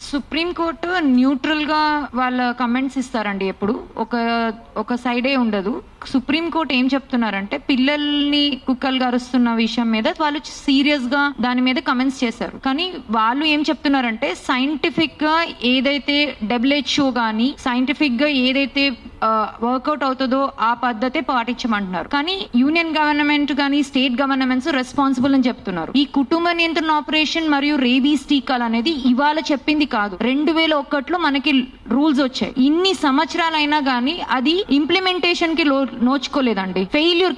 Supreme court neutral గా వాళ్ళ comments ఇస్తారండి. ఎప్పుడు ఒక సైడే ఉండదు. సుప్రీం కోర్టు ఏం చెప్తున్నారంటే, పిల్లల్ని కుక్కలు గరుస్తున్న విషయం మీద వాళ్ళు సీరియస్ గా దాని మీద కమెంట్స్ చేశారు. కానీ వాళ్ళు ఏం చెప్తున్నారంటే, సైంటిఫిక్ గా ఏదైతే WHO గానీ సైంటిఫిక్ గా ఏదైతే వర్కౌట్ అవుతుందో ఆ పద్ధతే పాటించమంటున్నారు. కానీ యూనియన్ గవర్నమెంట్ కానీ స్టేట్ గవర్నమెంట్స్ రెస్పాన్సిబుల్ అని చెప్తున్నారు. ఈ కుటుంబ నియంత్రణ ఆపరేషన్ మరియు రేబీస్ టీకాలు అనేది ఇవాళ చెప్పింది కాదు. 2001లో మనకి రూల్స్ వచ్చాయి. ఇన్ని సంవత్సరాలైనా గానీ అది ఇంప్లిమెంటేషన్ కి నోచుకోలేదండి.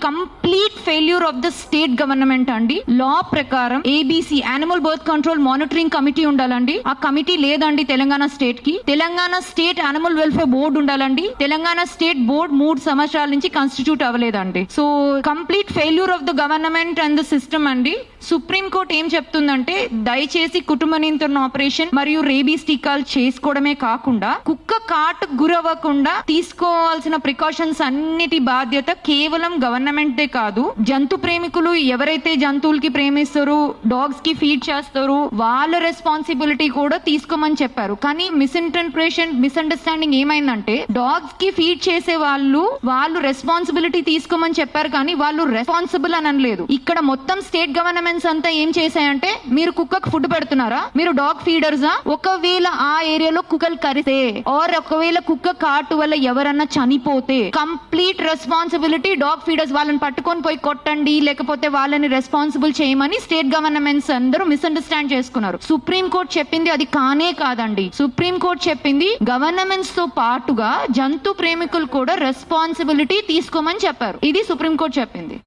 Complete failure of the state government అండి. లా ప్రకారం ABC animal birth control monitoring committee ఉండాలండి. ఆ కమిటీ లేదండి తెలంగాణ స్టేట్ కి. Telangana state animal welfare board ఉండాలండి. తెలంగాణ స్టేట్ బోర్డ్ 3 సంవత్సరాల నుంచి కాన్స్టిట్యూట్ అవ్వలేదండి. So complete failure of the government and the system అండి. సుప్రీం కోర్ట్ ఏం చెప్తుందంటే, దయచేసి కుటుంబ నియంత్రణ ఆపరేషన్ మరియు రేబీస్ టీకాలు చేసుకోవడమే కాకుండా కుక్క కాటు గురవ్వకుండా తీసుకోవాల్సిన ప్రికాషన్స్ అన్నిటి బాధ్యత కేవలం గవర్నమెంట్ దే కాదు, జంతు ప్రేమికులు ఎవరైతే జంతువులకి ప్రేమిస్తారో, డాగ్స్ కి ఫీడ్ చేస్తారో వాళ్ళ రెస్పాన్సిబిలిటీ కూడా తీసుకోమని చెప్పారు. కానీ మిస్అండర్స్టాండింగ్ ఏమైందంటే, డాగ్స్ కి ఫీడ్ చేసే వాళ్ళు రెస్పాన్సిబిలిటీ తీసుకోమని చెప్పారు కానీ వాళ్ళు రెస్పాన్సిబుల్ అని అనలేదు. ఇక్కడ మొత్తం స్టేట్ గవర్నమెంట్స్ అంతా ఏం చేశాయంటే, మీరు కుక్కకు ఫుడ్ పెడుతున్నారా, మీరు డాగ్ ఫీడర్సా, ఒకవేళ ఆ ఏరియాలో కుక్కలు కరిస్తే ఆర్ ఒకవేళ కుక్క కాటు వల్ల ఎవరన్నా చనిపోతే కంప్లీట్ రెస్పాన్సిబిలిటీ డాగ్ ఫీడర్స్, వాళ్ళని పట్టుకొని పోయి కొట్టండి లేకపోతే వాళ్ళని రెస్పాన్సిబుల్ చేయమని స్టేట్ గవర్నమెంట్స్ అందరూ మిస్అండర్స్టాండ్ చేసుకున్నారు. సుప్రీం కోర్ట్ చెప్పింది అది కానే కాదండి. సుప్రీం కోర్ట్ చెప్పింది గవర్నమెంట్స్ తో పాటుగా జంతు ప్రేమికులు కూడా రెస్పాన్సిబిలిటీ తీసుకోమని చెప్పారు. ఇది సుప్రీం కోర్ట్ చెప్పింది.